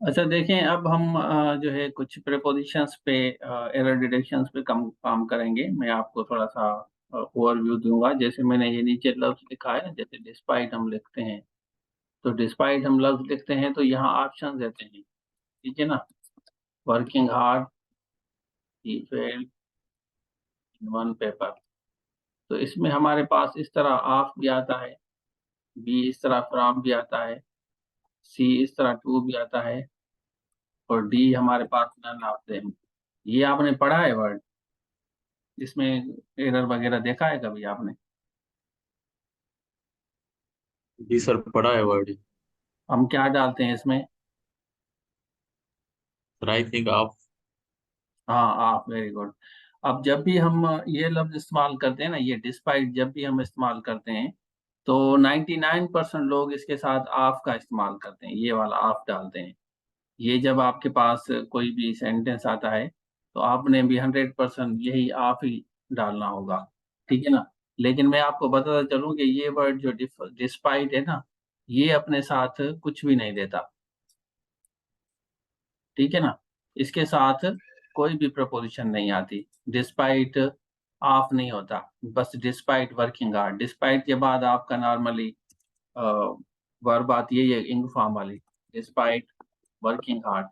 अच्छा देखें, अब हम जो है कुछ प्रेपोजिशंस पे, एरर डिटेक्शंस पे कम काम करेंगे। मैं आपको थोड़ा सा ओवरव्यू दूंगा। जैसे मैंने ये नीचे लफ्ज लिखा है, जैसे डिस्पाइट हम लिखते हैं, तो डिस्पाइट हम लफ्ज लिखते हैं तो यहाँ ऑप्शन देते हैं, ठीक है ना। Working hard, he failed in one paper. तो इसमें हमारे पास इस तरह ऑफ भी आता है, बी इस तरह फ्रॉम भी आता है, सी इस तरह टू भी आता है, और डी हमारे पास नन ऑफ देम। ये आपने पढ़ा है वर्ड, इसमें एरर वगैरह देखा है कभी आपने? जी सर, पढ़ा है वर्ड। हम क्या डालते हैं इसमें? सर आई थिंक आप। हाँ, आप, वेरी गुड। अब जब भी हम ये लफ्ज इस्तेमाल करते हैं ना, ये डिस्पाइट जब भी हम इस्तेमाल करते हैं, तो 99% लोग इसके साथ आफ का इस्तेमाल करते हैं, ये वाला आफ डालते हैं। ये जब आपके पास कोई भी सेंटेंस आता है, तो आपने भी 100% यही आफ ही डालना होगा, ठीक है ना। लेकिन मैं आपको बताता चलूं कि ये वर्ड जो डिस्पाइट है ना, ये अपने साथ कुछ भी नहीं देता, ठीक है ना। इसके साथ कोई भी प्रपोजिशन नहीं आती। डिस्पाइट ऑफ नहीं होता, बस डिस्पाइट वर्किंग आवर्स। डिस्पाइट के बाद आपका नॉर्मली वर्ब आती है, ये इंग फॉर्म वाली, डिस्पाइट वर्किंग हार्ड,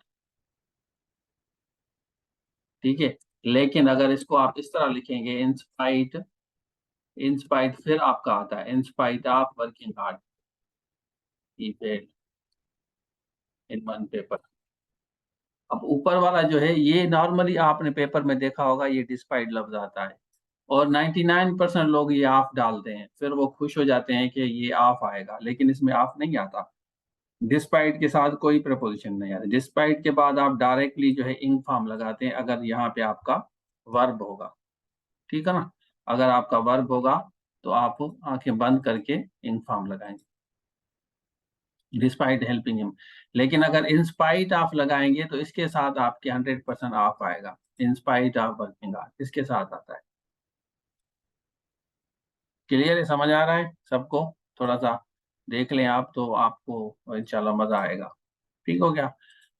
ठीक है। लेकिन अगर इसको आप इस तरह लिखेंगे, इंस्पाइट, इंस्पाइट फिर आपका आता है in spite of working hard, he failed in one paper. अब ऊपर वाला जो है, ये नॉर्मली आपने पेपर में देखा होगा, ये डिस्पाइट लफ्ज आता है, और 99% लोग ये ऑफ डालते हैं, फिर वो खुश हो जाते हैं कि ये ऑफ आएगा, लेकिन इसमें ऑफ नहीं आता। डिस्पाइट के साथ कोई प्रपोजिशन नहीं आता। डिस्पाइट के बाद आप डायरेक्टली जो है इंग फॉर्म लगाते हैं, अगर यहाँ पे आपका वर्ब होगा, ठीक है ना। अगर आपका वर्ब होगा तो आप आंखें बंद करके इंग फॉर्म लगाएंगे, डिस्पाइट हेल्पिंग हिम। लेकिन अगर इंस्पाइट ऑफ लगाएंगे तो इसके साथ आपके 100% ऑफ आएगा। इंस्पाइट ऑफ वर्किंग आवर्स इसके साथ आता है। क्लियर है, समझ आ रहा है सबको? थोड़ा सा देख लें आप, तो आपको इंशाल्लाह मजा आएगा। ठीक हो गया।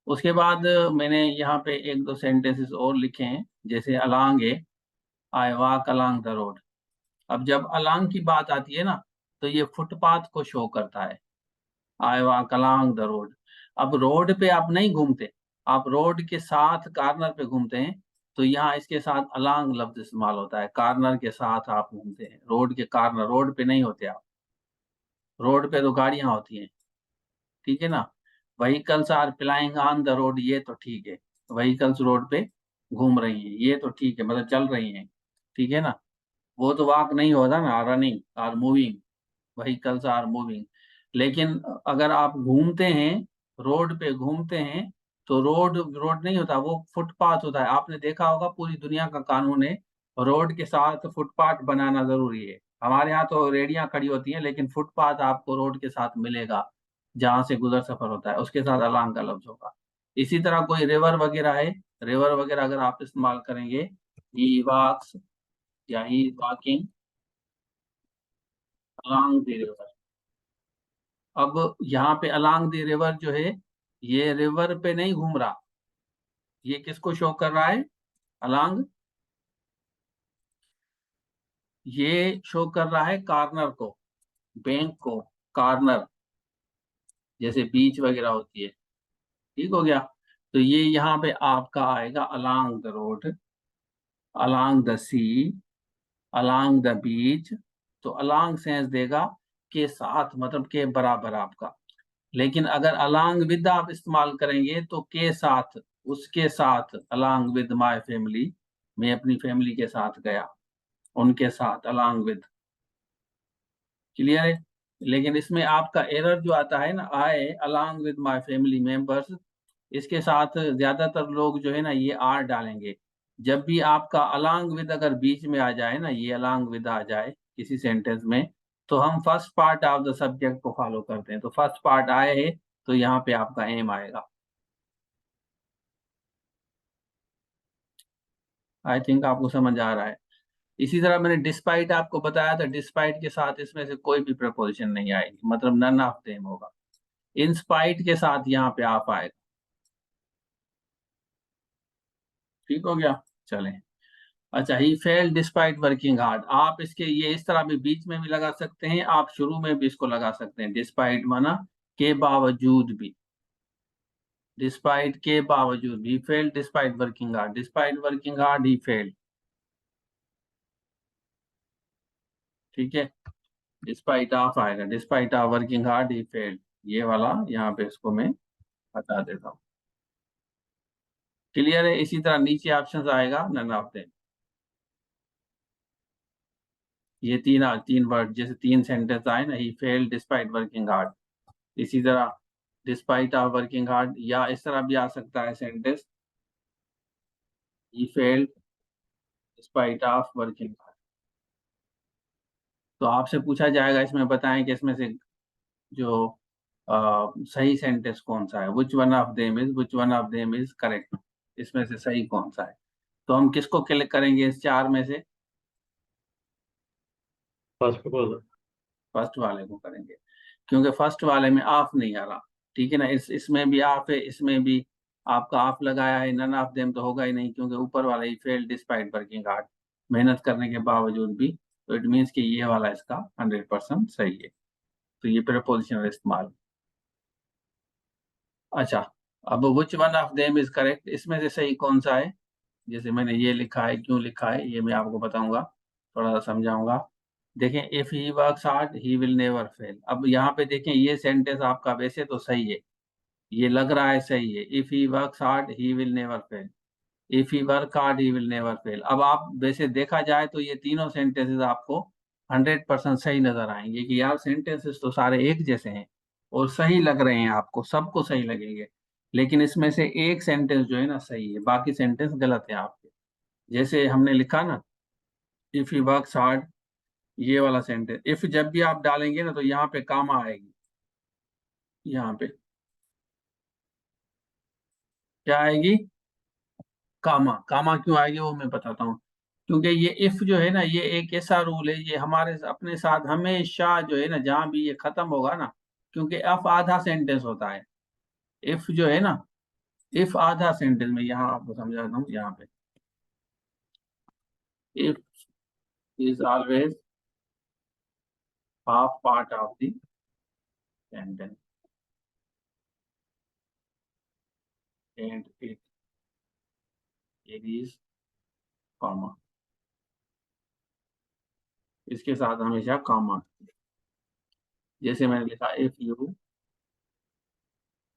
उसके बाद मैंने यहाँ पे एक दो सेंटेंसेस और लिखे हैं, जैसे अलांग है, I walk along the road. अब जब अलांग की बात आती है ना, तो ये फुटपाथ को शो करता है, I walk along the road. अब रोड पे आप नहीं घूमते, आप रोड के साथ कॉर्नर पे घूमते हैं, तो यहाँ इसके साथ अलांग लफ्ज इस्तेमाल होता है। कॉर्नर के साथ आप घूमते हैं, रोड के कॉर्नर, रोड पे नहीं होते आप। रोड पे तो गाड़ियां होती हैं, ठीक है ना। Vehicles are plying on the road, ये तो ठीक है, व्हीकल्स रोड पे घूम रही हैं, ये तो ठीक है, मतलब चल रही हैं, ठीक है ना। वो तो वॉक नहीं होता ना, running or moving, vehicles are moving. लेकिन अगर आप घूमते हैं, रोड पे घूमते हैं, तो रोड रोड नहीं होता, वो फुटपाथ होता है। आपने देखा होगा, पूरी दुनिया का कानून है, रोड के साथ फुटपाथ बनाना जरूरी है। हमारे यहाँ तो रेडियां खड़ी होती हैं, लेकिन फुटपाथ आपको रोड के साथ मिलेगा, जहां से गुजर सफर होता है, उसके साथ अलांग का लफ्ज होगा। इसी तरह कोई रिवर वगैरह है, रिवर वगैरह अगर आप इस्तेमाल करेंगे, ही वॉक्स या ही वॉकिंग अलांग द रिवर। अब यहाँ पे अलांग द रिवर जो है, ये रिवर पे नहीं घूम रहा, ये किसको शो कर रहा है? अलांग, ये शो कर रहा है कॉर्नर को, बैंक को, कॉर्नर, जैसे बीच वगैरह होती है, ठीक हो गया। तो ये यहाँ पे आपका आएगा along the road, along the sea, along the beach. तो अलांग सेंस देगा के साथ, मतलब के बराबर आपका। लेकिन अगर अलांग विद आप इस्तेमाल करेंगे, तो के साथ, उसके साथ, अलांग विद माय फैमिली, मैं अपनी फैमिली के साथ गया, उनके साथ, अलांग विद। क्लियर है। लेकिन इसमें आपका एरर जो आता है ना, I along with my family members, इसके साथ ज्यादातर लोग जो है ना, ये आर डालेंगे। जब भी आपका अलांग विद अगर बीच में आ जाए ना, ये अलांग विद आ जाए किसी सेंटेंस में, तो हम first part of the subject को फॉलो करते हैं। तो फर्स्ट पार्ट आए है, तो यहाँ पे आपका एम आएगा। आई थिंक आपको समझ आ रहा है। इसी तरह मैंने डिस्पाइट आपको बताया था, डिस्पाइट के साथ इसमें से कोई भी प्रपोजिशन नहीं आएगी, मतलब नन ऑफ देम होगा। इंस्पाइट के साथ यहाँ पे आप आएगा, ठीक हो गया। चलें। अच्छा, ही फेल डिस्पाइट वर्किंग हार्ड, आप इसके ये इस तरह भी बीच में भी लगा सकते हैं, आप शुरू में भी इसको लगा सकते हैं। डिस्पाइट माना के बावजूद भी, डिस्पाइट के बावजूद भी, fail despite working hard, despite working hard ही फेल। ठीक है, डिस्पाइट ऑफ आएगा, डिस्पाइट ऑफ वर्किंग हार्ड ही फेल, ये वाला यहाँ पे इसको मैं हटा देता हूँ। क्लियर है। इसी तरह नीचे ऑप्शन आएगा नन ऑफ देम, ये तीन तीन वर्ड जैसे तीन सेंटेंस आए ना, ही फेल डिस्पाइट वर्किंग हार्ड, इसी तरह डिस्पाइट ऑफ वर्किंग हार्ड, या इस तरह भी आ सकता है sentence, he failed despite of working hard. तो आपसे पूछा जाएगा इसमें बताएं कि इसमें से जो सही सेंटेंस कौन सा है, which one of them is, which one of them is correct, इसमें से सही कौन सा है। तो हम किसको क्लिक करेंगे इस चार में से? फर्स्ट बोला। फर्स्ट वाले को करेंगे, क्योंकि फर्स्ट वाले में ऑफ नहीं आ रहा। ठीक है ना, इसमें भी ऑफ है, इसमें भी आपका ऑफ लगाया है, नन ऑफ देम तो होगा ही नहीं, क्योंकि ऊपर वाला ही फेल डिस्पाइट वर्किंग हार्ड, मेहनत करने के बावजूद भी। तो इट मीन्स कि ये वाला इसका 100% सही है। तो ये प्रीपोजिशनल इस्तेमाल। अच्छा, अब which one of them is correct, इसमें से सही कौन सा है? जैसे मैंने ये लिखा है, क्यों लिखा है ये मैं आपको बताऊंगा, थोड़ा सा समझाऊंगा। देखें, if he works hard he will never fail. अब यहाँ पे देखें, ये सेंटेंस आपका वैसे तो सही है, ये लग रहा है सही है, if he works hard he will never fail, if he work hard he will never fail. अब आप वैसे देखा जाए तो ये तीनों सेंटेंसेस आपको 100% सही नजर आएंगे कि यार सेंटेंसेस तो सारे एक जैसे हैं और सही लग रहे हैं, आपको सबको सही लगेंगे। लेकिन इसमें से एक सेंटेंस जो है ना सही है, बाकी सेंटेंस गलत है आपके। जैसे हमने लिखा ना, इफ ही वर्क्स हार्ड, ये वाला सेंटेंस इफ जब भी आप डालेंगे ना तो यहाँ पे कामा आएगी, यहाँ पे क्या आएगी? कामा। कामा क्यों आएगी वो मैं बताता हूँ। क्योंकि ये इफ जो है ना, ये एक ऐसा रूल है, ये हमारे अपने साथ हमेशा जो है ना, जहां भी ये खत्म होगा ना, क्योंकि इफ आधा सेंटेंस होता है, इफ जो है ना, इफ आधा सेंटेंस में, यहाँ आपको समझाता हूँ, यहाँ पे if is always half part of the sentence and it is comma, इसके साथ हमेशा कॉमा। जैसे मैंने लिखा, इफ यू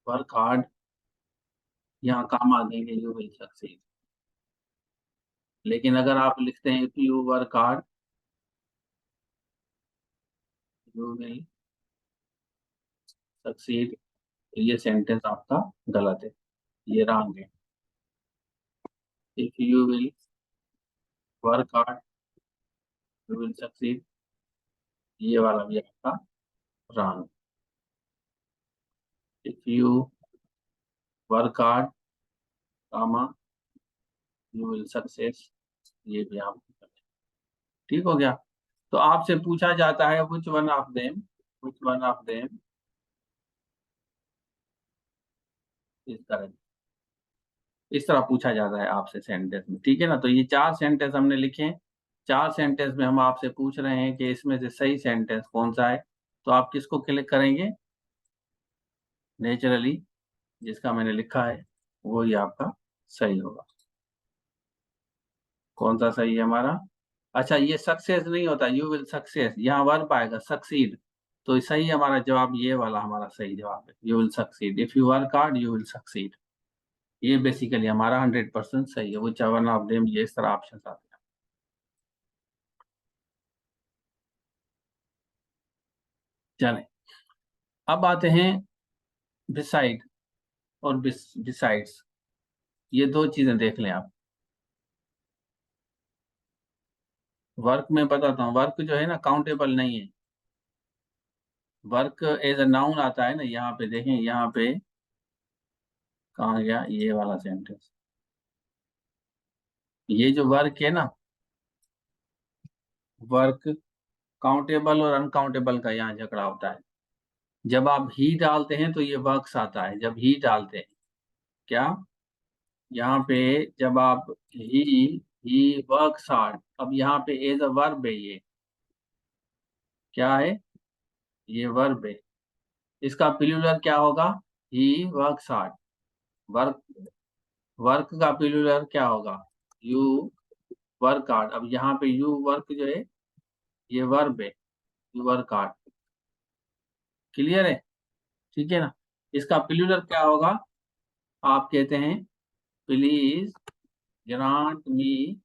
वर्क हार्ड, यहाँ कॉमा देंगे, यू विल सक्सीड। लेकिन अगर आप लिखते हैं if you work hard you will succeed, तो ये सेंटेंस आपका गलत है, ये रॉन्ग है। If you will work hard you will succeed, ये वाला भी आपका wrong. If you work hard कामा यू विल सक्सेस, ये भी आप। ठीक हो गया। तो आपसे पूछा जाता है which one of them, which one of them is correct, इस तरह पूछा जाता है आपसे सेंटेंस में। ठीक है ना, तो ये चार सेंटेंस हमने लिखे हैं, चार सेंटेंस में हम आपसे पूछ रहे हैं कि इसमें से सही सेंटेंस कौन सा है। तो आप किसको क्लिक करेंगे? नेचुरली जिसका मैंने लिखा है वो ही आपका सही होगा। कौन सा सही है हमारा? अच्छा, ये सक्सेस नहीं होता, यू विल सक्सेस, यहाँ वर्ब आएगा सक्सीड। तो सही हमारा जवाब ये वाला हमारा सही जवाब है, you will succeed, if you work hard you will succeed. ये बेसिकली हमारा 100% सही है, वो वन ऑफ देम, ये इस तरह ऑप्शन आते हैं। चलें, अब आते हैं बिसाइड और बिसाइड्स, ये दो चीजें देख लें आप। वर्क में बताता हूँ, वर्क जो है ना काउंटेबल नहीं है। वर्क एज अ नाउन आता है ना, यहाँ पे देखें, यहाँ पे कहाँ गया ये वाला सेंटेंस। ये जो वर्क है ना, वर्क काउंटेबल और अनकाउंटेबल का यहाँ झगड़ा होता है। जब आप ही डालते हैं तो ये वर्क्स आता है, जब ही डालते हैं क्या, यहाँ पे जब आप ही वर्क्स हार्ड, अब यहाँ पे एज अ वर्ब है, ये क्या है, ये वर्ब है। इसका प्लूरल क्या होगा, he works hard. Work, work का प्लूरल क्या होगा, यू वर्क हार्ड। अब यहाँ पे यू वर्क जो है ये वर्ब है, यू वर्क हार्ड। क्लियर है, ठीक है ना। इसका प्लूरल क्या होगा, आप कहते हैं please grant me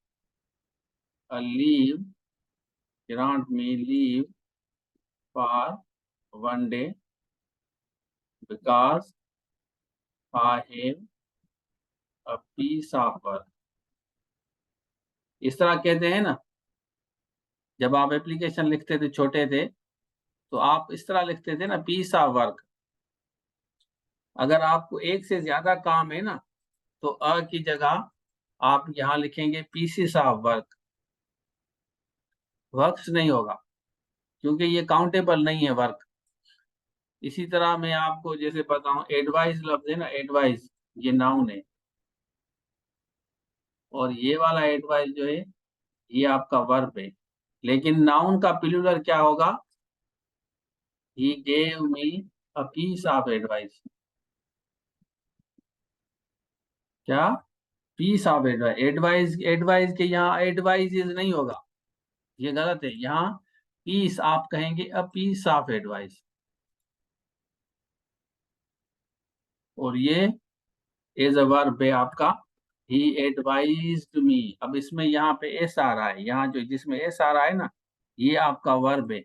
a leave, grant me leave for one day because I have a piece of work. इस तरह कहते हैं ना, जब आप एप्लीकेशन लिखते थे छोटे थे तो आप इस तरह लिखते थे ना, पीस ऑफ वर्क। अगर आपको एक से ज्यादा काम है ना, तो अ की जगह आप यहाँ लिखेंगे पीसीस ऑफ वर्क, वर्क्स नहीं होगा, क्योंकि ये काउंटेबल नहीं है वर्क। इसी तरह मैं आपको जैसे बताऊं, एडवाइस लफ्ज है ना, एडवाइस ये नाउन है, और ये वाला एडवाइस जो है ये आपका वर्ब है। लेकिन नाउन का प्लूरल क्या होगा, he gave me a piece of advice. क्या, piece of advice, advice advice के यहाँ एडवाइस नहीं होगा, ये गलत है। यहाँ पीस आप कहेंगे अ पीस ऑफ एडवाइस, और ये एज अ वर्ब है आपका, ही एडवाइज्ड मी। अब इसमें यहाँ पे एस आ रहा है, यहाँ जो जिसमें एस आ रहा है ना, ये आपका वर्ब है,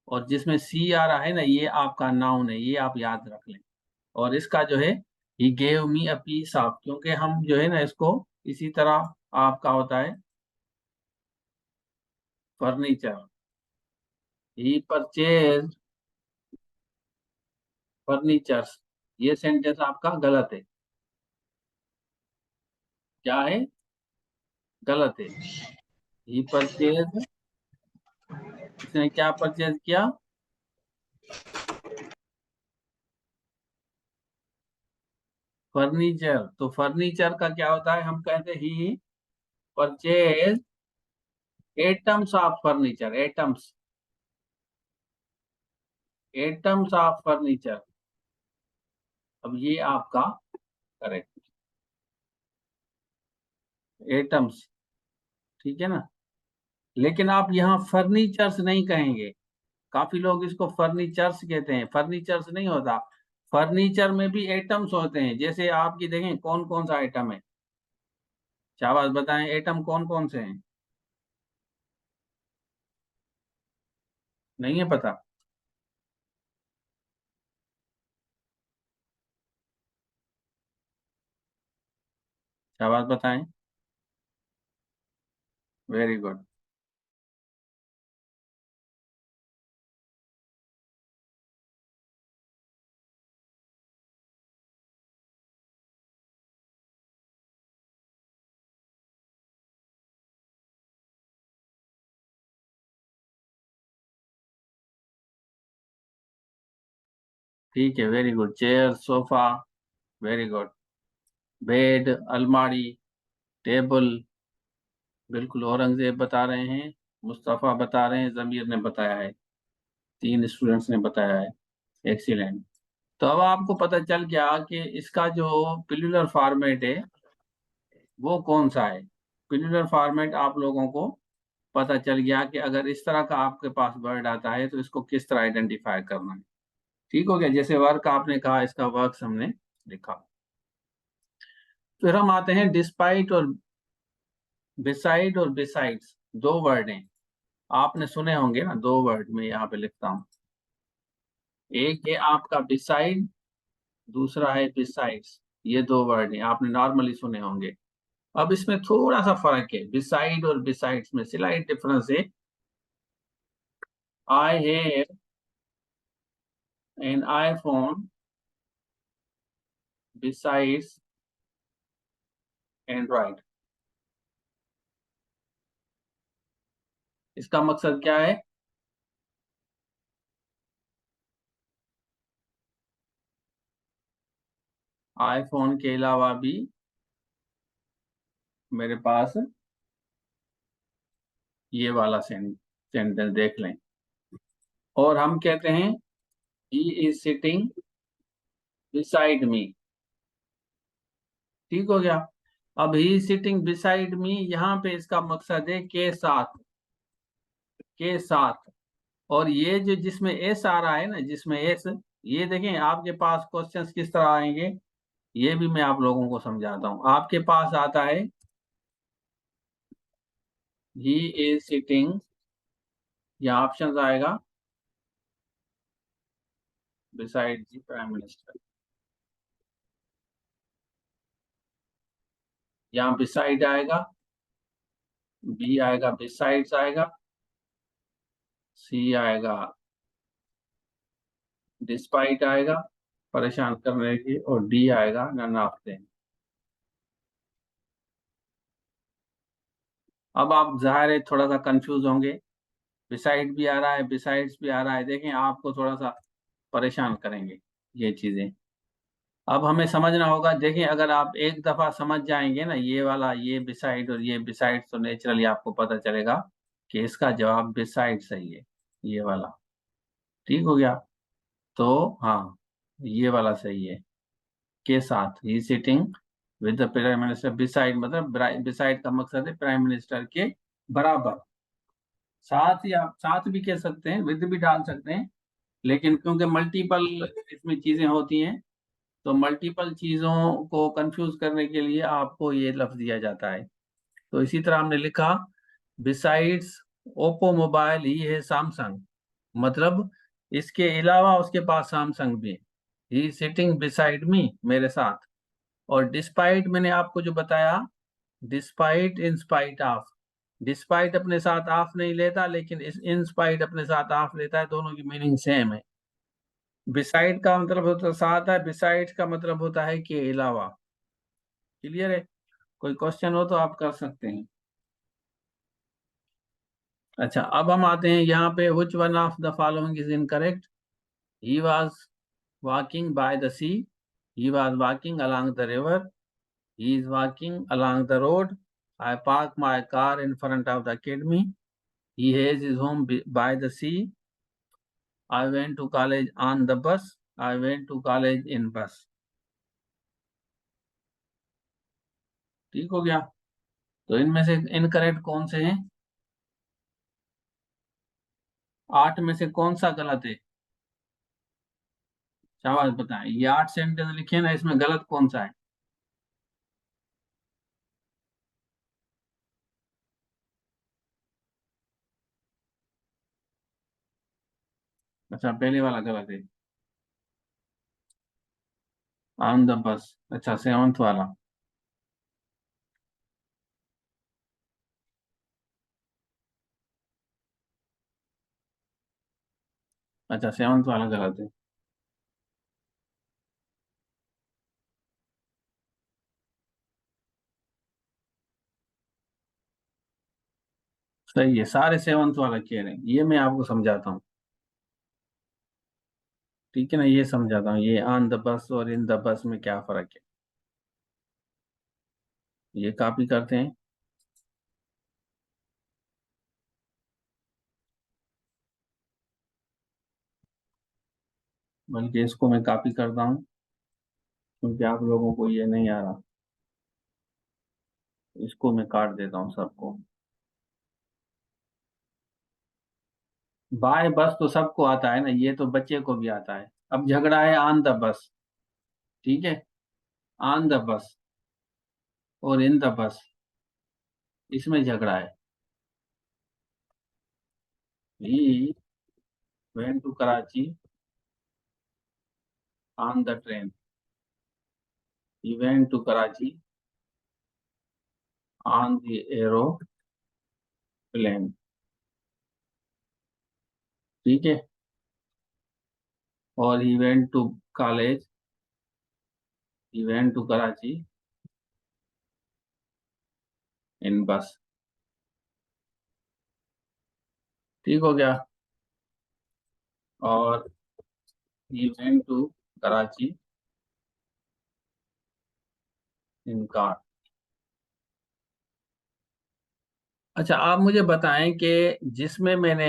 और जिसमें सी आ रहा है ना, ये आपका नाउन है, ये आप याद रख लें। और इसका जो है he gave me a piece of, क्योंकि हम जो है ना इसको इसी तरह आपका होता है फर्नीचर, ही परचेज फर्नीचर्स। ये सेंटेंस आपका गलत है, क्या है, गलत है। ही परचेज, इसने क्या परचेज किया, फर्नीचर। तो फर्नीचर का क्या होता है, हम कहते हैं he purchase items of furniture, items, items of furniture. अब ये आपका करेक्ट, एटम्स, ठीक है ना। लेकिन आप यहाँ फर्नीचर्स नहीं कहेंगे, काफी लोग इसको फर्नीचर्स कहते हैं, फर्नीचर्स नहीं होता। फर्नीचर में भी एटम्स होते हैं, जैसे आपकी देखें कौन कौन सा आइटम है, शाबाश बताएं, एटम कौन कौन से हैं, नहीं है पता, शाबाश बताएं, वेरी गुड। ठीक है, very good, chair sofa, very good. Bed, अलमारी, टेबल, बिल्कुल औरंगजेब बता रहे हैं, मुस्तफा बता रहे हैं, जमीर ने बताया है, तीन स्टूडेंट्स ने बताया है, एक्सीलेंट। तो अब आपको पता चल गया कि इसका जो पिलुलर फॉर्मेट है वो कौन सा है। पिलुलर फॉर्मेट आप लोगों को पता चल गया कि अगर इस तरह का आपके पास वर्ड आता है तो इसको किस तरह आइडेंटिफाई करना है। ठीक हो गया, जैसे वर्क आपने कहा, इसका वर्क हमने लिखा। फिर हम आते हैं डिस्पाइट और बिसाइड और बिसाइड्स, दो वर्ड हैं, आपने सुने होंगे ना, दो वर्ड में यहाँ पे लिखता हूँ। एक है आपका बिसाइड, दूसरा है बिसाइड्स, ये दो वर्ड हैं आपने नॉर्मली सुने होंगे। अब इसमें थोड़ा सा फर्क है, बिसाइड और बिसाइड्स में स्लाइट डिफरेंस है। I have an iPhone besides Android. इसका मकसद क्या है, आईफोन के अलावा भी मेरे पास ये वाला सेंटेंस देख लें। और हम कहते हैं ही इज सिटिंग बिसाइड मी। ठीक हो गया। अब ही सिटिंग बिसाइड मी, यहाँ पे इसका मकसद है के साथ, के साथ। और ये जो जिसमें एस आ रहा है ना, जिसमें एस, ये देखें आपके पास क्वेश्चंस किस तरह आएंगे, ये भी मैं आप लोगों को समझाता हूँ। आपके पास आता है ही इज सिटिंग, या ऑप्शन आएगा बिसाइड द प्राइम मिनिस्टर। यहाँ बिसाइड आएगा, बी आएगा बिसाइड्स आएगा, सी आएगा डिस्पाइट आएगा परेशान करने की, और डी आएगा नन ऑफ देम। अब आप जाहिर है थोड़ा सा कंफ्यूज होंगे, बिसाइड भी आ रहा है बिसाइड्स भी आ रहा है, देखें आपको थोड़ा सा परेशान करेंगे ये चीजें। अब हमें समझना होगा, देखें अगर आप एक दफा समझ जाएंगे ना ये वाला, ये बिसाइड और ये बिसाइड, तो नेचुरली आपको पता चलेगा कि इसका जवाब बिसाइड सही है, ये वाला। ठीक हो गया। तो हाँ, ये वाला सही है, के साथ, he sitting with the prime minister beside, मतलब बिसाइड का मकसद है प्राइम मिनिस्टर के बराबर। साथ, या साथ भी कह सकते हैं, विद भी डाल सकते हैं, लेकिन क्योंकि मल्टीपल इसमें चीजें होती हैं, तो मल्टीपल चीजों को कंफ्यूज करने के लिए आपको ये लफ्ज दिया जाता है। तो इसी तरह हमने लिखा बिसाइड्स ओप्पो मोबाइल, ही है सैमसंग, मतलब इसके अलावा उसके पास सैमसंग भी है। ही सिटिंग बिसाइड मी, मेरे साथ। और डिस्पाइट मैंने आपको जो बताया, despite in spite of, despite अपने साथ ऑफ नहीं लेता, लेकिन इस इन स्पाइट अपने साथ ऑफ लेता है, दोनों की मीनिंग सेम है। बिसाइड का मतलब होता है साथ है, बिसाइड का मतलब होता है के अलावा। क्लियर है? कोई क्वेश्चन हो तो आप कर सकते हैं। अच्छा, अब हम आते हैं यहाँ पे, which one of the following is incorrect? He was walking by the sea, he was walking along the river, he is walking along the road, I park my car in front of the academy, he has his home by the sea, I went to college on the bus, I went to college in bus। ठीक हो गया। तो इनमें से incorrect कौन से हैं? 8 में से कौन सा गलत है? शाबाश, बताएं। ये 8 सेंटेंस लिखे ना, इसमें गलत कौन सा है? अच्छा, पहले वाला गलत है, ऑन द बस। अच्छा, सेवंथ वाला। अच्छा, सेवंथ वाला गलत है। सही है, सारे सेवंथ वाला कह रहे हैं, ये मैं आपको समझाता हूँ। ठीक है ना, ये समझाता हूँ, ये ऑन द बस और इन द बस में क्या फर्क है। ये कॉपी करते हैं, बल्कि इसको मैं कॉपी करता हूँ, क्योंकि आप लोगों को ये नहीं आ रहा। इसको मैं काट देता हूँ सबको। बाय बस तो सबको आता है ना, ये तो बच्चे को भी आता है। अब झगड़ा है ऑन द बस। ठीक है, ऑन द बस और इन द बस, इसमें झगड़ा है। He went to Karachi on the train, he went to Karachi on the aeroplane. ठीक है। और he went to college, he went to Karachi in bus. ठीक हो गया। और he went to Karachi in car. अच्छा, आप मुझे बताएं कि जिसमें मैंने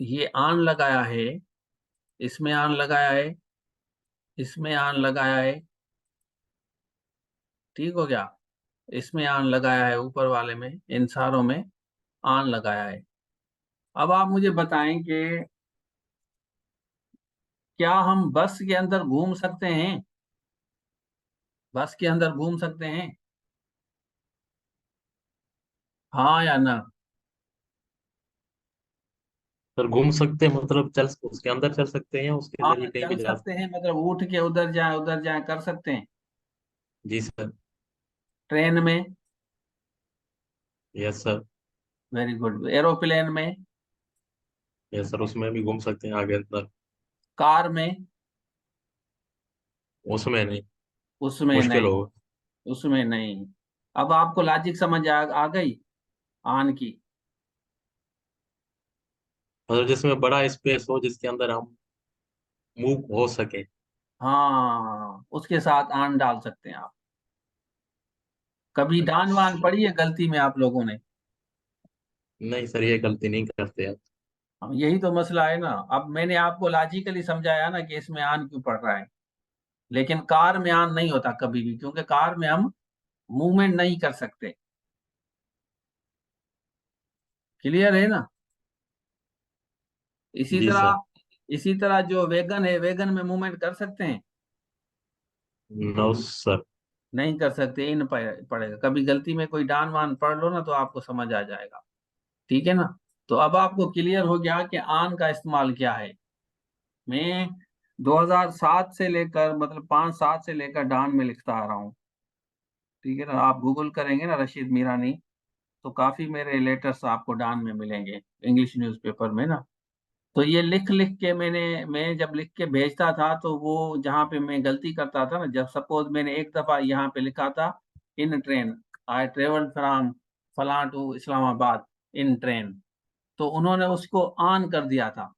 ये आन लगाया है, इसमें आन लगाया है, इसमें आन लगाया है, ठीक हो गया, इसमें आन लगाया है, ऊपर वाले में, इन सारों में आन लगाया है। अब आप मुझे बताएं कि क्या हम बस के अंदर घूम सकते हैं? बस के अंदर घूम सकते हैं, हाँ या ना? सर घूम सकते हैं मतलब चल उसके अंदर चल सकते हैं या उसके हाँ, जरिए कहीं चल भी जा सकते सकते हैं, मतलब उठ के उधर जाए कर सकते हैं। हैं? जी सर। ट्रेन में? Yes sir. Very good. Aeroplane में? यस सर, उसमें भी घूम सकते हैं आगे अंदर। कार में? उसमें नहीं। उसमें मुश्किल नहीं। होगा। उसमें नहीं। अब आपको लॉजिक समझ आ गई आन की? मतलब जिसमें बड़ा स्पेस हो जिसके अंदर हम मूव हो सके। हाँ, उसके साथ आन डाल सकते हैं आप। कभी डान वान अच्छा। पड़ी है गलती में आप लोगों ने? नहीं सर, ये गलती नहीं करते आप। हाँ, यही तो मसला है ना। अब मैंने आपको लॉजिकली समझाया ना कि इसमें आन क्यों पड़ रहा है। लेकिन कार में आन नहीं होता कभी भी, क्योंकि कार में हम मूवमेंट नहीं कर सकते। क्लियर है ना? इसी जी सर। तरह, इसी तरह जो वेगन है, वेगन में मूवमेंट कर सकते हैं? No sir. नहीं कर सकते, इन पड़ेगा। कभी गलती में कोई डान वान पढ़ लो ना तो आपको समझ आ जाएगा। ठीक है ना? तो अब आपको क्लियर हो गया कि आन का इस्तेमाल क्या है। मैं 2007 से लेकर, मतलब 5-7 से लेकर डान में लिखता आ रहा हूँ। ठीक है ना? आप गूगल करेंगे ना रशीद मीरानी, तो काफी मेरे लेटर्स आपको डान में मिलेंगे, इंग्लिश न्यूज़पेपर में ना। तो ये लिख लिख के मैं जब लिख के भेजता था, तो वो जहाँ पे मैं गलती करता था ना, जब सपोज मैंने एक दफा यहाँ पे लिखा था इन ट्रेन, आई ट्रेवल फ्रॉम फलां टू इस्लामाबाद इन ट्रेन, तो उन्होंने उसको ऑन कर दिया था।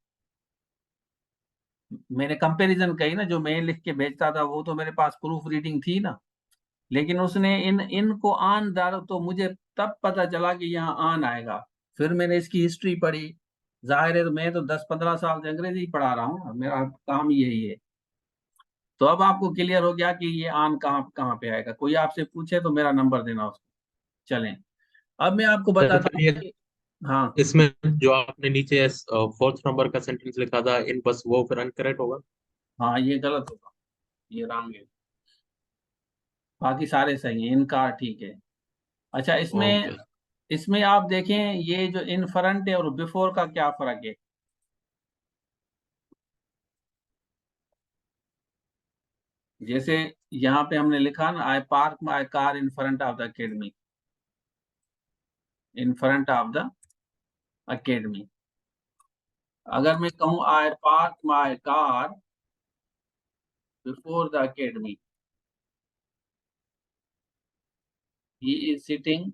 मैंने कंपैरिजन कही ना, जो मैं लिख के भेजता था वो तो मेरे पास प्रूफ रीडिंग थी ना, लेकिन उसने इन इनको ऑन डाला, तो मुझे तब पता चला कि यहाँ ऑन आएगा। फिर मैंने इसकी हिस्ट्री पढ़ी। जाहिर है, तो मैं तो 10-15 साल से अंग्रेजी ही पढ़ा रहा हूँ ना, मेरा काम ही यही है। तो अब आपको क्लियर हो गया कि ये ऑन कहाँ कहाँ पे आएगा। कोई आपसे पूछे तो मेरा नंबर देना उसको। चलें, अब मैं आपको सर बताता फिर हूँ ये कि हाँ। इसमें जो आपने नीचे फोर्थ नंबर का सेंटेंस लिखा था इन बस, वो फिर अनकरेक्ट होगा? हाँ, ये गलत होगा, ये रॉन्ग है। बाकी सारे सही हैं, इनका ठीक है। अच्छा, इसमें, ओके। इसमें आप देखें, ये जो इन फ्रंट है और बिफोर का क्या फर्क है? जैसे यहाँ पे हमने लिखा ना, I park my car in front of the academy, in front of the academy. अगर मैं कहूँ I park my car before the academy, he is sitting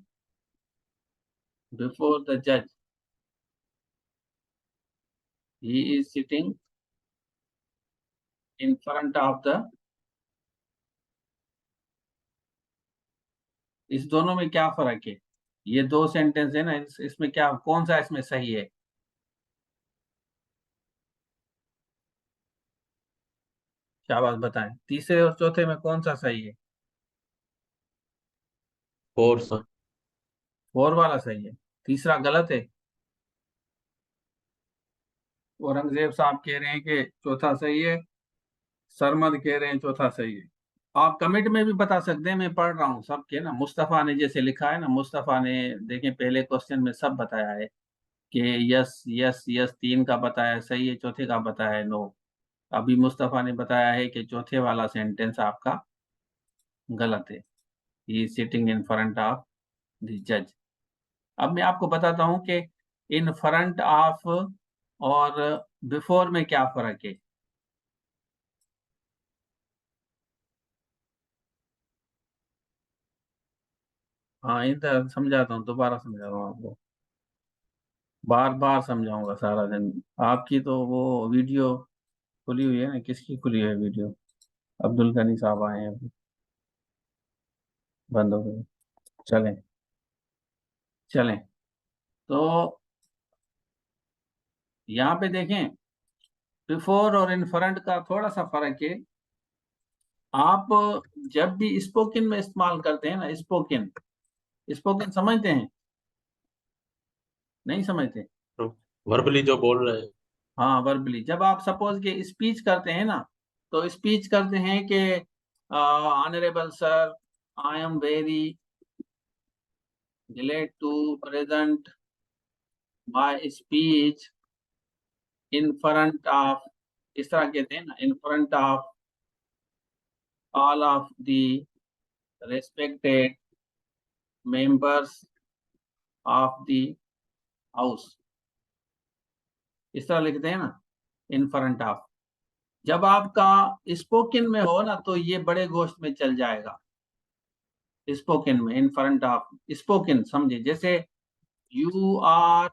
before the जज, he is sitting in front of the, इस दोनों में क्या फर्क है? ये दो सेंटेंस है ना, इसमें क्या, कौन सा इसमें सही है? शाबाश, बताएं, तीसरे और चौथे में कौन सा सही है? Four sir. फोर वाला सही है, तीसरा गलत है। औरंगजेब साहब कह रहे हैं कि चौथा सही है, सरमद कह रहे हैं चौथा सही है। आप कमेंट में भी बता सकते हैं, मैं पढ़ रहा हूँ सबके ना। मुस्तफा ने जैसे लिखा है ना, मुस्तफा ने, देखें पहले क्वेश्चन में सब बताया है कि यस यस यस, तीन का बताया है सही है, चौथे का बताया है नो। अभी मुस्तफा ने बताया है कि चौथे वाला सेंटेंस आपका गलत है, he sitting in front of the जज। अब मैं आपको बताता हूँ कि इन फ्रंट ऑफ और बिफोर में क्या फर्क है। हाँ, इधर समझाता हूँ, दोबारा समझा रहा हूँ आपको, बार बार समझाऊंगा सारा दिन। आपकी तो वो वीडियो खुली हुई है ना, किसकी खुली है वीडियो? अब्दुल गनी साहब आए हैं अभी। बंद हो गई। चलें चलें। तो यहाँ पे देखें, बिफोर और इन फ्रंट का थोड़ा सा फर्क है। आप जब भी स्पोकन में इस्तेमाल करते हैं ना, स्पोकन, स्पोकन समझते हैं? नहीं समझते? वर्बली जो बोल रहे हैं। हाँ, वर्बली। जब आप सपोज के स्पीच करते हैं ना, तो स्पीच करते हैं कि honourable sir, I am very glad to present my speech in front of, इस तरह कहते हैं ना, in front of all of the respected members of the house, इस तरह लिखते हैं ना, in front of। जब आपका स्पोकन में हो ना, तो ये बड़े गोश्त में चल जाएगा। स्पोकन में इन फ्रंट ऑफ, स्पोकन समझे, जैसे you are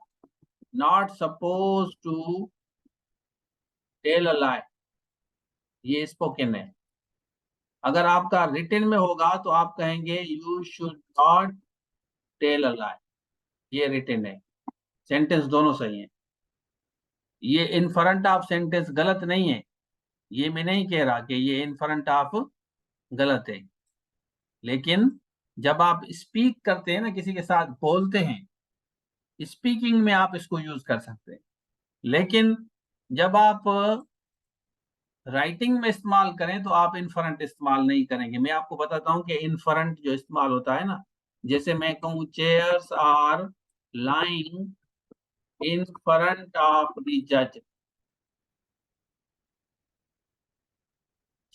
not suppose to tell a lie, ये स्पोकन है। अगर आपका रिटन में होगा तो आप कहेंगे you should not tell a lie, ये रिटन है। सेंटेंस दोनों सही है। ये इन फ्रंट ऑफ सेंटेंस गलत नहीं है। ये मैं नहीं कह रहा कि ये इन फ्रंट ऑफ गलत है, लेकिन जब आप स्पीक करते हैं ना, किसी के साथ बोलते हैं, स्पीकिंग में आप इसको यूज कर सकते हैं। लेकिन जब आप राइटिंग में इस्तेमाल करें तो आप इन फ्रंट इस्तेमाल नहीं करेंगे। मैं आपको बताता हूं कि इन फ्रंट जो इस्तेमाल होता है ना, जैसे मैं कहूँ chairs are lying in front of the जज,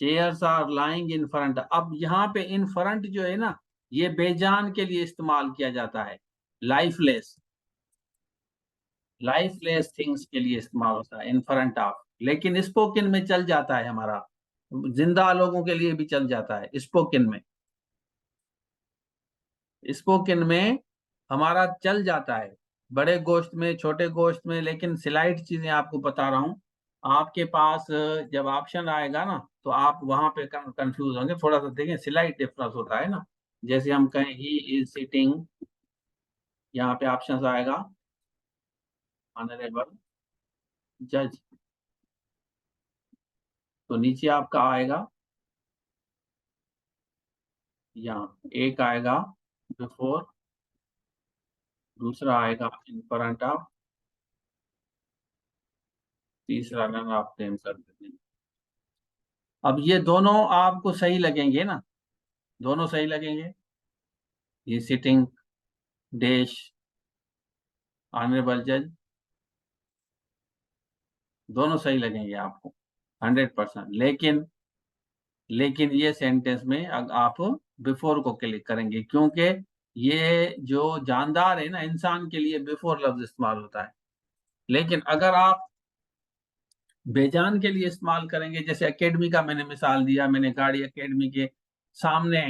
chairs are lying in front. अब यहाँ पे इन फ्रंट जो है ना, ये बेजान के लिए इस्तेमाल किया जाता है, लाइफलेस, लाइफलेस थिंग्स के लिए इस्तेमाल होता है इन फ्रंट ऑफ। लेकिन स्पोकन में चल जाता है हमारा, जिंदा लोगों के लिए भी चल जाता है स्पोकन में। स्पोकन में हमारा चल जाता है, बड़े गोश्त में, छोटे गोश्त में। लेकिन स्लाइड चीजें आपको बता रहा हूँ। आपके पास जब ऑप्शन आएगा ना, तो आप वहां पे कंफ्यूज होंगे। थोड़ा सा देखें, स्लाइड डिफरेंस होता है ना। जैसे हम कहें ही इज सिटिंग, यहाँ पे ऑप्शन आएगा ऑनरेबल जज, तो नीचे आपका आएगा, यहाँ एक आएगा बिफोर, दूसरा आएगा इन फ्रंट ऑफ, तीसरा रन आप सेम कर देते हैं। अब ये दोनों आपको सही लगेंगे ना, दोनों सही लगेंगे। ये सिटिंग डैश ऑनरेबल जज, दोनों सही लगेंगे आपको 100%। लेकिन ये सेंटेंस में आप बिफोर को क्लिक करेंगे, क्योंकि ये जो जानदार है ना, इंसान के लिए बिफोर लफ्ज इस्तेमाल होता है। लेकिन अगर आप बेजान के लिए इस्तेमाल करेंगे, जैसे एकेडमी का मैंने मिसाल दिया, मैंने गाड़ी एकेडमी के सामने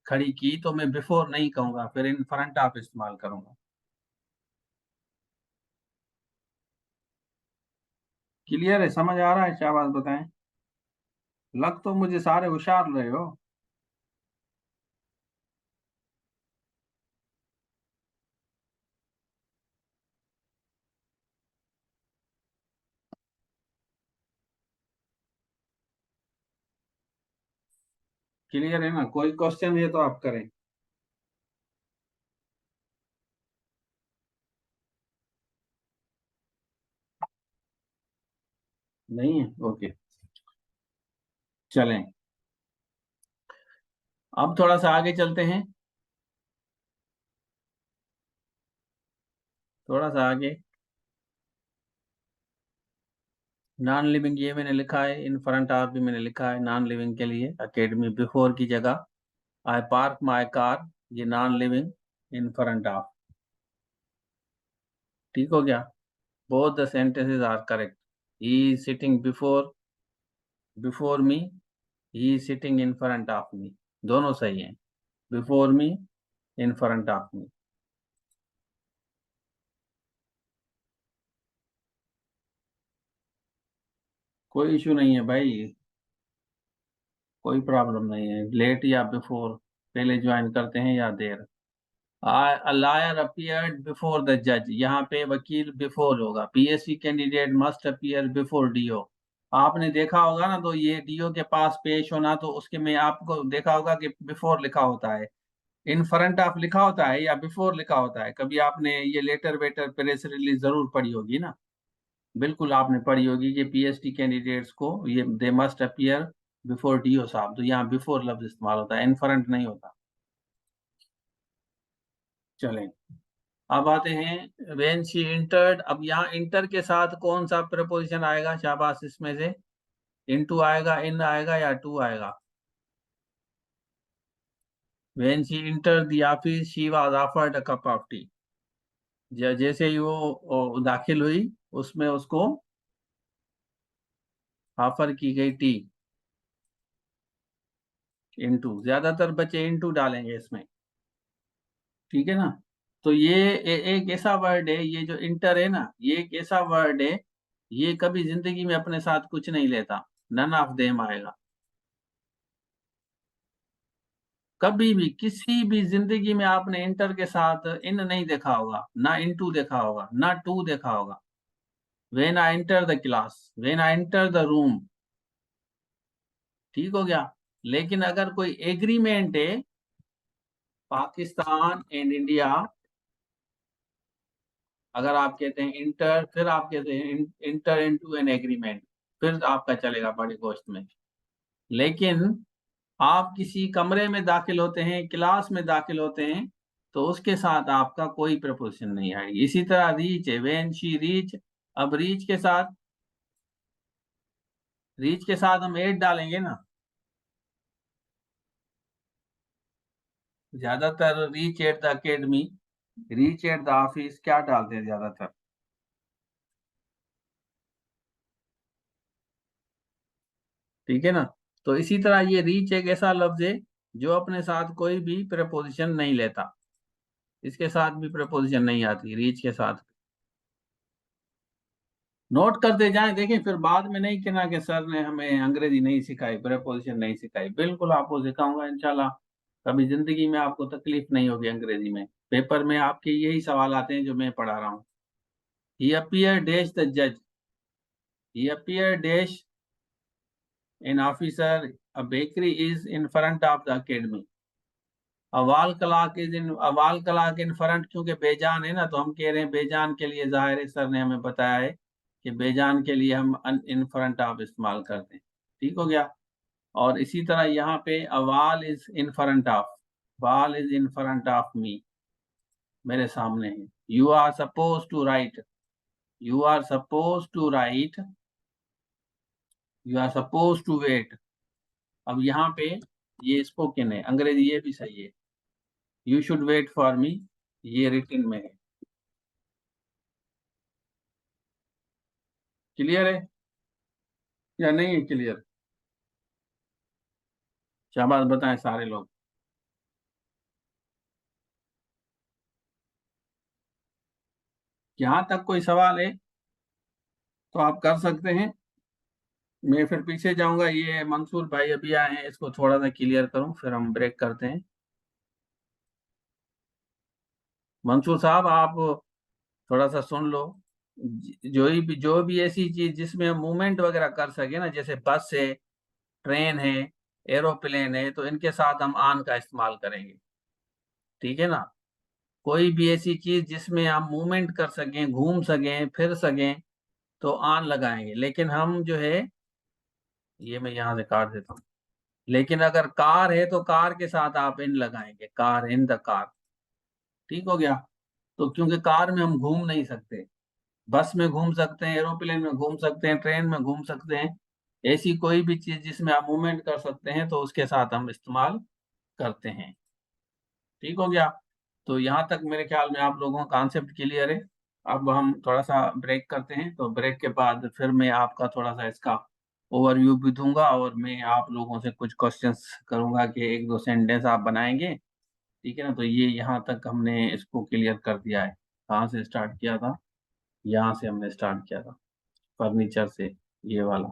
खड़ी की, तो मैं बिफोर नहीं कहूंगा, फिर इन फ्रंट ऑफ इस्तेमाल करूंगा। क्लियर है? समझ आ रहा है? क्या बात बताएं। लग तो मुझे सारे होशियार रहे हो। क्लियर है ना? कोई क्वेश्चन है तो आप करें। नहीं है? ओके, चलें। अब थोड़ा सा आगे चलते हैं, थोड़ा सा आगे। नॉन लिविंग ये मैंने लिखा है, इन फ्रंट ऑफ भी मैंने लिखा है नॉन लिविंग के लिए, एकेडमी बिफोर की जगह। आई पार्क माई कार, ये non living, in front of. ठीक हो गया? Both the sentences are correct. He is sitting before me, he is sitting in front of me, दोनों सही हैं। Before me, in front of me. कोई issue नहीं है भाई, कोई प्रॉब्लम नहीं है, लेट या बिफोर। पहले ज्वाइन करते हैं या देर। A lawyer appeared before the judge, यहाँ पे वकील बिफोर होगा। PSC candidate must appear before DO। आपने देखा होगा ना, तो ये DO के पास पेश होना, तो उसके में आपको देखा होगा कि बिफोर लिखा होता है, इन फ्रंट ऑफ लिखा होता है या बिफोर लिखा होता है। कभी आपने ये लेटर वेटर प्रेस रिलीज जरूर पढ़ी होगी ना, बिल्कुल आपने पढ़ी होगी कि PhD कैंडिडेट्स को ये they must appear before DO साहब, तो यहाँ बिफोर लफ्ज इस्तेमाल होता है, इन फ्रंट नहीं होता। चलें, अब आते हैं व्हेन शी इंटर्ड। अब यहाँ इंटर के साथ कौन सा प्रपोजिशन आएगा शाबाश, इसमें से इनटू आएगा, इन आएगा या टू आएगा? When she enter the office she was offered a cup of T. जैसे ही वो दाखिल हुई, उसमें उसको ऑफर की गई टी। इनटू, ज्यादातर बच्चे इनटू डालेंगे इसमें, ठीक है ना। तो ये एक ऐसा वर्ड है, ये जो इंटर है ना, ये एक ऐसा वर्ड है, ये कभी जिंदगी में अपने साथ कुछ नहीं लेता, नन ऑफ देम आएगा। कभी भी किसी भी जिंदगी में आपने इंटर के साथ इन नहीं देखा होगा, ना इनटू देखा होगा, ना टू देखा होगा। When I enter the class, when I enter the room, ठीक हो गया। लेकिन अगर कोई एग्रीमेंट है, पाकिस्तान एंड इंडिया, अगर आप कहते हैं इंटर, फिर आप कहते हैं इंटर इनटू एन एग्रीमेंट, फिर आपका चलेगा बड़ी गोश्त में। लेकिन आप किसी कमरे में दाखिल होते हैं, क्लास में दाखिल होते हैं, तो उसके साथ आपका कोई प्रपोजिशन नहीं आएगी। इसी तरह रीच है, व्हेन शी रीच। अब रीच के साथ हम एट डालेंगे ना, ज्यादातर reach at the academy, reach at the office, क्या डालते हैं ज्यादातर? ठीक है ना। तो इसी तरह ये रीच एक ऐसा लफ्ज है जो अपने साथ कोई भी प्रपोजिशन नहीं लेता, इसके साथ भी प्रपोजिशन नहीं आती रीच के साथ। नोट करते जाएं, देखें, फिर बाद में नहीं कहना कि सर ने हमें अंग्रेजी नहीं सिखाई, प्रेपोजिशन नहीं सिखाई। बिल्कुल आपको सिखाऊंगा इंशाल्लाह, कभी जिंदगी में आपको तकलीफ नहीं होगी अंग्रेजी में। पेपर में आपके यही सवाल आते हैं जो मैं पढ़ा रहा हूँ। ही अपियर डैश द जज, he appear dash an officer, a bakery is in front of the academy. A wall clock is इन, अवाल कलाक इन फ्रंट, क्योंकि बेजान है ना, तो हम कह रहे हैं बेजान के लिए, जाहिर है सर ने हमें बताया है कि बेजान के लिए हम इन फ्रंट ऑफ इस्तेमाल करते हैं। ठीक हो गया। और इसी तरह यहाँ पे a wall is in front of, wall is in front of me, मेरे सामने है। You are suppose to write, you are suppose to write, you are suppose to wait. अब यहाँ पे ये स्पोकन है, अंग्रेजी ये भी सही है। You should wait for me, ये रिटन में है। क्लियर है या नहीं है क्लियर? शाबाश, बताएं सारे लोग। यहाँ तक कोई सवाल है तो आप कर सकते हैं, मैं फिर पीछे जाऊंगा। ये मंसूर भाई अभी आए हैं, इसको थोड़ा सा क्लियर करूं, फिर हम ब्रेक करते हैं। मंसूर साहब, आप थोड़ा सा सुन लो। जो भी ऐसी चीज जिसमें हम मूवमेंट वगैरह कर सके ना, जैसे बस है, ट्रेन है, एरोप्लेन है, तो इनके साथ हम आन का इस्तेमाल करेंगे। ठीक है ना। कोई भी ऐसी चीज जिसमें हम मूवमेंट कर सकें, घूम सकें, फिर सकें, तो आन लगाएंगे। लेकिन हम जो है, ये मैं यहाँ से काट देता हूँ। लेकिन अगर कार है तो कार के साथ आप इन लगाएंगे, कार, इन द कार। ठीक हो गया। तो क्योंकि कार में हम घूम नहीं सकते, बस में घूम सकते हैं, एरोप्लेन में घूम सकते हैं, ट्रेन में घूम सकते हैं। ऐसी कोई भी चीज जिसमें आप मूवमेंट कर सकते हैं, तो उसके साथ हम इस्तेमाल करते हैं। ठीक हो गया। तो यहाँ तक मेरे ख्याल में आप लोगों का कॉन्सेप्ट क्लियर है। अब हम थोड़ा सा ब्रेक करते हैं, तो ब्रेक के बाद फिर मैं आपका थोड़ा सा इसका ओवरव्यू भी दूंगा, और मैं आप लोगों से कुछ क्वेश्चंस करूंगा कि एक दो सेंटेंस आप बनाएंगे। ठीक है ना। तो ये यहाँ तक हमने इसको क्लियर कर दिया है। कहाँ से स्टार्ट किया था? यहाँ से हमने स्टार्ट किया था, फर्नीचर से, ये वाला,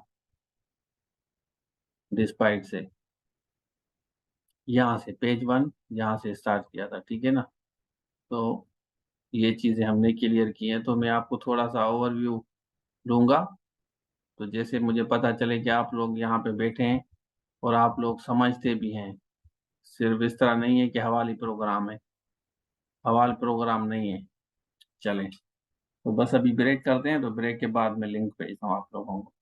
डिस्पाइट से। यहाँ से पेज 1 यहाँ से स्टार्ट किया था, ठीक है ना। तो ये चीज़ें हमने क्लियर की हैं, तो मैं आपको थोड़ा-सा ओवरव्यू दूँगा, तो जैसे मुझे पता चले कि आप लोग यहाँ पे बैठे हैं और आप लोग समझते भी हैं। सिर्फ़ इस तरह नहीं है कि हवाली प्रोग्राम है, हवाल प्रोग्राम नहीं है। चलें, तो बस अभी ब्रेक करते हैं, तो ब्रेक के बाद मैं लिंक भेजता हूँ आप लोगों को।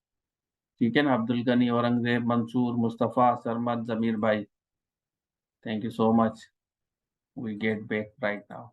ठीक है ना? अब्दुल गनी, औरंगज़ेब, मंसूर, मुस्तफ़ा, सरमद, ज़मीर भाई, thank you so much. We get back right now.